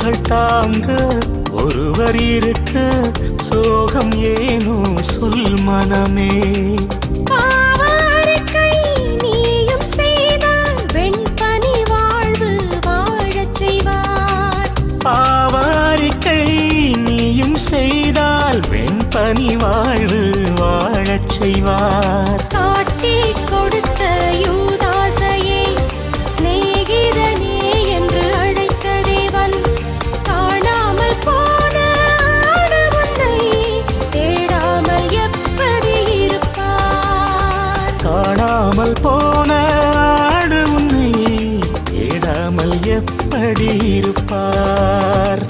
சுமைகள் தாங்க ஒருவர் இருக்க சோகம் ஏனோ சொல் மனமே. பாவறிக்கை நீயும் செய்தால் வெண்பனி வாழ்வு வாழச் செய்வார். பாவறிக்கை நீயும் செய்தால் வெண்பனி வாழ்வு வாழச் செய்வார். காட்டிக் கொடுத்த யூதாசையே சிநேகிதனே என்று அழைத்த தேவன் காணாமல் போன ஆடு உன்னை தேடாமல் எப்படி இருப்பார்? காணாமல் போன ஆடு உன்னை தேடாமல் எப்படி இருப்பார்?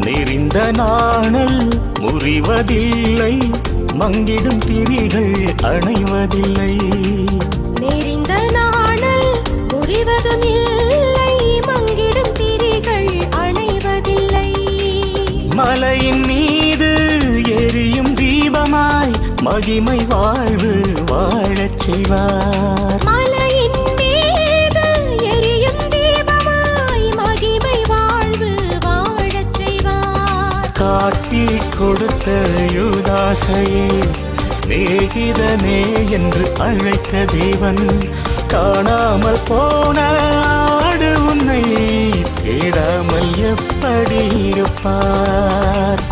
நெறிந்த நாணல் முறிவதில்லை, மங்கிடும் திரிகள் அணைவதில்லை. நெறிந்த நாணல் முறிவதும் இல்லை, மங்கிடும் திரிகள் அணைவதில்லை. மலையின் மீது எரியும் தீபமாய் மகிமை வாழ்வு வாழச் செய்வார். மலையின் மீது எரியும் தீபமாய் மகிமை வாழ்வு வாழச் செய்வார். காட்டிக் கொடுத்த யூதாசையே சிநேகிதனே என்று அழைத்த தேவன் காணாமல் போன ஆடு உன்னை தேடாமல் எப்படி இருப்பார்?